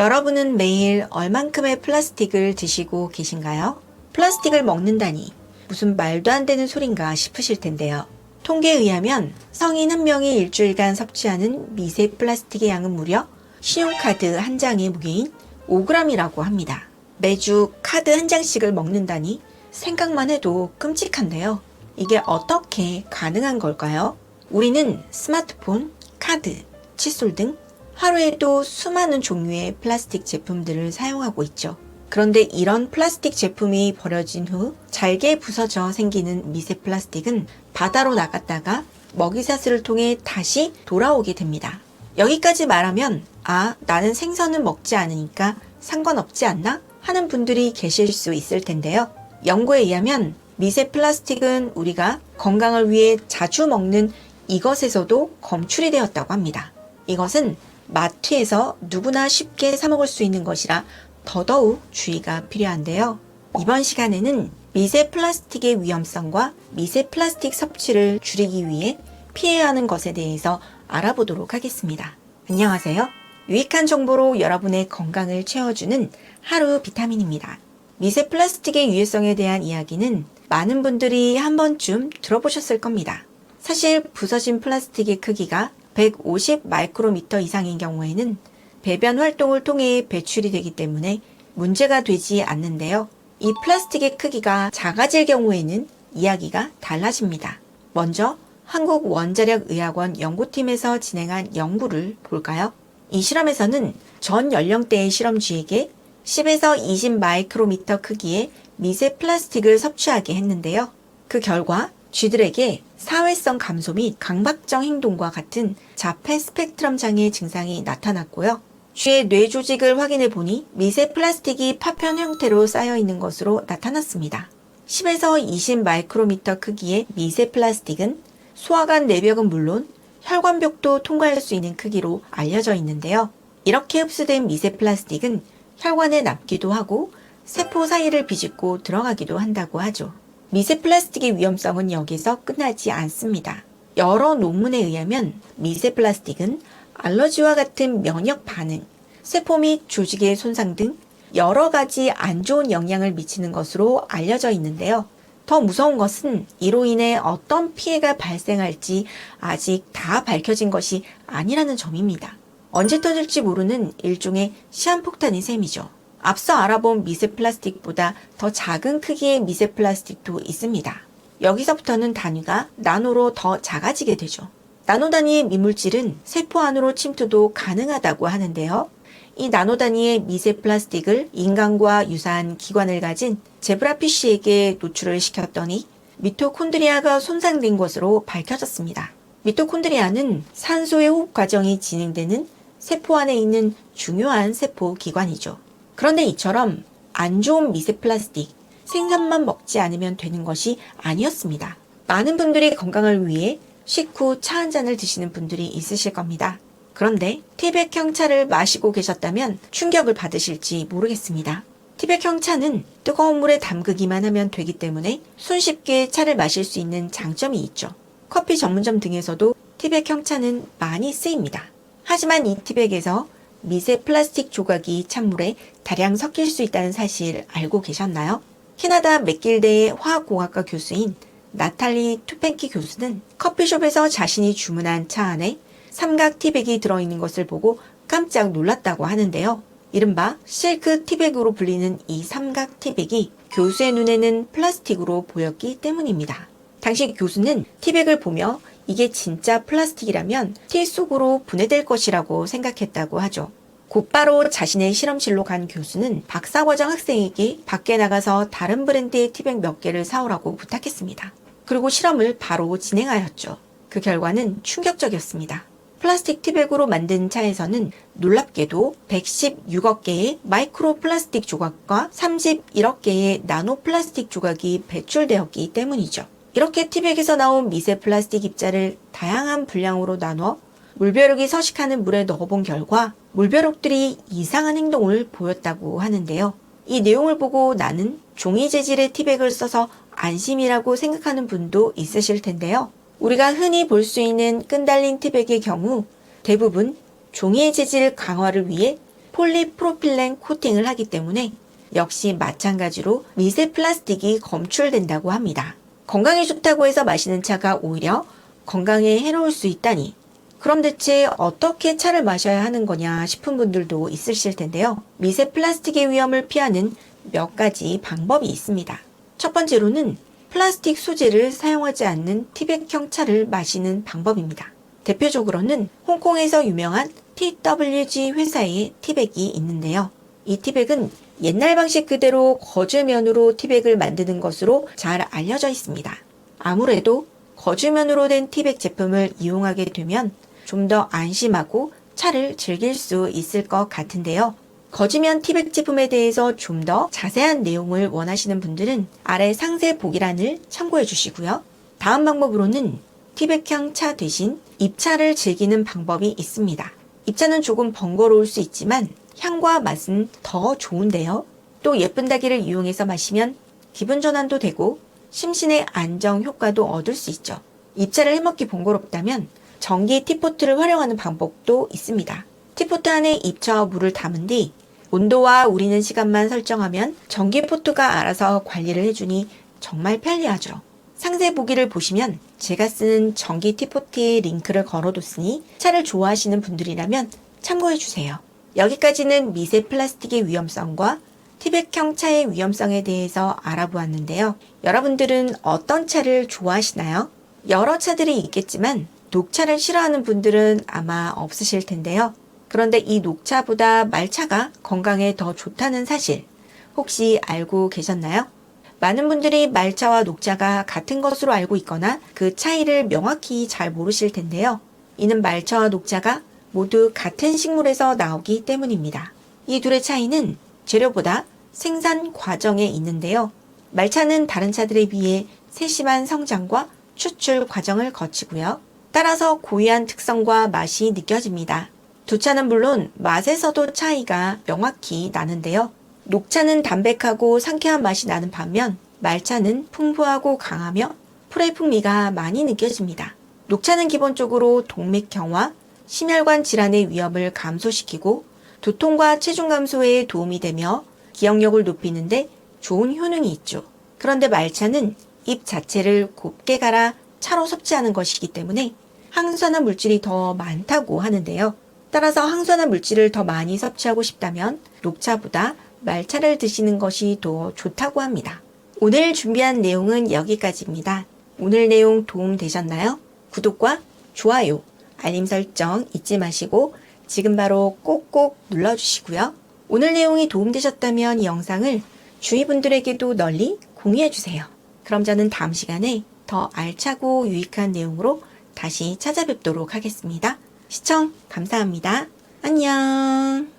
여러분은 매일 얼만큼의 플라스틱을 드시고 계신가요? 플라스틱을 먹는다니 무슨 말도 안 되는 소린가 싶으실 텐데요. 통계에 의하면 성인 한 명이 일주일간 섭취하는 미세 플라스틱의 양은 무려 신용카드 한 장의 무게인 5g이라고 합니다. 매주 카드 한 장씩을 먹는다니 생각만 해도 끔찍한데요. 이게 어떻게 가능한 걸까요? 우리는 스마트폰, 카드, 칫솔 등 하루에도 수많은 종류의 플라스틱 제품들을 사용하고 있죠. 그런데 이런 플라스틱 제품이 버려진 후 잘게 부서져 생기는 미세 플라스틱은 바다로 나갔다가 먹이사슬을 통해 다시 돌아오게 됩니다. 여기까지 말하면 나는 생선은 먹지 않으니까 상관없지 않나? 하는 분들이 계실 수 있을 텐데요. 연구에 의하면 미세 플라스틱은 우리가 건강을 위해 자주 먹는 이것에서도 검출이 되었다고 합니다. 이것은 마트에서 누구나 쉽게 사 먹을 수 있는 것이라 더더욱 주의가 필요한데요. 이번 시간에는 미세 플라스틱의 위험성과 미세 플라스틱 섭취를 줄이기 위해 피해야 하는 것에 대해서 알아보도록 하겠습니다. 안녕하세요. 유익한 정보로 여러분의 건강을 채워주는 하루 비타민입니다. 미세 플라스틱의 유해성에 대한 이야기는 많은 분들이 한 번쯤 들어보셨을 겁니다. 사실 부서진 플라스틱의 크기가 150 마이크로미터 이상인 경우에는 배변 활동을 통해 배출이 되기 때문에 문제가 되지 않는데요. 이 플라스틱의 크기가 작아질 경우에는 이야기가 달라집니다. 먼저 한국원자력의학원 연구팀에서 진행한 연구를 볼까요? 이 실험에서는 전 연령대의 실험쥐에게 10에서 20 마이크로미터 크기의 미세 플라스틱을 섭취하게 했는데요. 그 결과 쥐들에게 사회성 감소 및 강박적 행동과 같은 자폐 스펙트럼 장애 증상이 나타났고요. 쥐의 뇌 조직을 확인해 보니 미세 플라스틱이 파편 형태로 쌓여 있는 것으로 나타났습니다. 10에서 20 마이크로미터 크기의 미세 플라스틱은 소화관 내벽은 물론 혈관벽도 통과할 수 있는 크기로 알려져 있는데요. 이렇게 흡수된 미세 플라스틱은 혈관에 남기도 하고 세포 사이를 비집고 들어가기도 한다고 하죠. 미세 플라스틱의 위험성은 여기서 끝나지 않습니다. 여러 논문에 의하면 미세 플라스틱은 알러지와 같은 면역 반응, 세포 및 조직의 손상 등 여러 가지 안 좋은 영향을 미치는 것으로 알려져 있는데요. 더 무서운 것은 이로 인해 어떤 피해가 발생할지 아직 다 밝혀진 것이 아니라는 점입니다. 언제 터질지 모르는 일종의 시한폭탄인 셈이죠. 앞서 알아본 미세 플라스틱보다 더 작은 크기의 미세 플라스틱도 있습니다. 여기서부터는 단위가 나노로 더 작아지게 되죠. 나노 단위의 미물질은 세포 안으로 침투도 가능하다고 하는데요. 이 나노 단위의 미세 플라스틱을 인간과 유사한 기관을 가진 제브라피쉬에게 노출을 시켰더니 미토콘드리아가 손상된 것으로 밝혀졌습니다. 미토콘드리아는 산소의 호흡 과정이 진행되는 세포 안에 있는 중요한 세포 기관이죠. 그런데 이처럼 안 좋은 미세 플라스틱, 생선만 먹지 않으면 되는 것이 아니었습니다. 많은 분들이 건강을 위해 식후 차 한 잔을 드시는 분들이 있으실 겁니다. 그런데 티백형 차를 마시고 계셨다면 충격을 받으실지 모르겠습니다. 티백형 차는 뜨거운 물에 담그기만 하면 되기 때문에 손쉽게 차를 마실 수 있는 장점이 있죠. 커피 전문점 등에서도 티백형 차는 많이 쓰입니다. 하지만 이 티백에서 미세 플라스틱 조각이 찬물에 다량 섞일 수 있다는 사실 알고 계셨나요? 캐나다 맥길대의 화학공학과 교수인 나탈리 투펜키 교수는 커피숍에서 자신이 주문한 차 안에 삼각 티백이 들어있는 것을 보고 깜짝 놀랐다고 하는데요. 이른바 실크 티백으로 불리는 이 삼각 티백이 교수의 눈에는 플라스틱으로 보였기 때문입니다. 당시 교수는 티백을 보며 이게 진짜 플라스틱이라면 티 속으로 분해될 것이라고 생각했다고 하죠. 곧바로 자신의 실험실로 간 교수는 박사과정 학생에게 밖에 나가서 다른 브랜드의 티백 몇 개를 사오라고 부탁했습니다. 그리고 실험을 바로 진행하였죠. 그 결과는 충격적이었습니다. 플라스틱 티백으로 만든 차에서는 놀랍게도 116억 개의 마이크로 플라스틱 조각과 31억 개의 나노 플라스틱 조각이 배출되었기 때문이죠. 이렇게 티백에서 나온 미세 플라스틱 입자를 다양한 분량으로 나눠 물벼룩이 서식하는 물에 넣어본 결과 물벼룩들이 이상한 행동을 보였다고 하는데요. 이 내용을 보고 나는 종이 재질의 티백을 써서 안심이라고 생각하는 분도 있으실 텐데요. 우리가 흔히 볼 수 있는 끈달린 티백의 경우 대부분 종이의 재질 강화를 위해 폴리프로필렌 코팅을 하기 때문에 역시 마찬가지로 미세 플라스틱이 검출된다고 합니다. 건강에 좋다고 해서 마시는 차가 오히려 건강에 해로울 수 있다니. 그럼 대체 어떻게 차를 마셔야 하는 거냐 싶은 분들도 있으실 텐데요. 미세 플라스틱의 위험을 피하는 몇 가지 방법이 있습니다. 첫 번째로는 플라스틱 소재를 사용하지 않는 티백형 차를 마시는 방법입니다. 대표적으로는 홍콩에서 유명한 TWG 회사의 티백이 있는데요. 이 티백은 옛날 방식 그대로 거즈면으로 티백을 만드는 것으로 잘 알려져 있습니다. 아무래도 거즈면으로 된 티백 제품을 이용하게 되면 좀 더 안심하고 차를 즐길 수 있을 것 같은데요. 거즈면 티백 제품에 대해서 좀 더 자세한 내용을 원하시는 분들은 아래 상세 보기란을 참고해 주시고요. 다음 방법으로는 티백형 차 대신 입차를 즐기는 방법이 있습니다. 입차는 조금 번거로울 수 있지만 향과 맛은 더 좋은데요. 또 예쁜 닭이를 이용해서 마시면 기분 전환도 되고 심신의 안정 효과도 얻을 수 있죠. 입차를 해먹기 번거롭다면 전기 티포트를 활용하는 방법도 있습니다. 티포트 안에 입차와 물을 담은 뒤 온도와 우리는 시간만 설정하면 전기 포트가 알아서 관리를 해주니 정말 편리하죠. 상세 보기를 보시면 제가 쓰는 전기 티포트의 링크를 걸어뒀으니 차를 좋아하시는 분들이라면 참고해주세요. 여기까지는 미세 플라스틱의 위험성과 티백형 차의 위험성에 대해서 알아보았는데요. 여러분들은 어떤 차를 좋아하시나요? 여러 차들이 있겠지만 녹차를 싫어하는 분들은 아마 없으실 텐데요. 그런데 이 녹차보다 말차가 건강에 더 좋다는 사실 혹시 알고 계셨나요? 많은 분들이 말차와 녹차가 같은 것으로 알고 있거나 그 차이를 명확히 잘 모르실 텐데요. 이는 말차와 녹차가 모두 같은 식물에서 나오기 때문입니다. 이 둘의 차이는 재료보다 생산 과정에 있는데요. 말차는 다른 차들에 비해 세심한 성장과 추출 과정을 거치고요. 따라서 고유한 특성과 맛이 느껴집니다. 두 차는 물론 맛에서도 차이가 명확히 나는데요. 녹차는 담백하고 상쾌한 맛이 나는 반면 말차는 풍부하고 강하며 풀의 풍미가 많이 느껴집니다. 녹차는 기본적으로 동맥경화, 심혈관 질환의 위험을 감소시키고 두통과 체중 감소에 도움이 되며 기억력을 높이는데 좋은 효능이 있죠. 그런데 말차는 잎 자체를 곱게 갈아 차로 섭취하는 것이기 때문에 항산화 물질이 더 많다고 하는데요. 따라서 항산화 물질을 더 많이 섭취하고 싶다면 녹차보다 말차를 드시는 것이 더 좋다고 합니다. 오늘 준비한 내용은 여기까지입니다. 오늘 내용 도움 되셨나요? 구독과 좋아요, 알림 설정 잊지 마시고 지금 바로 꼭꼭 눌러주시고요. 오늘 내용이 도움되셨다면 이 영상을 주위 분들에게도 널리 공유해주세요. 그럼 저는 다음 시간에 더 알차고 유익한 내용으로 다시 찾아뵙도록 하겠습니다. 시청 감사합니다. 안녕.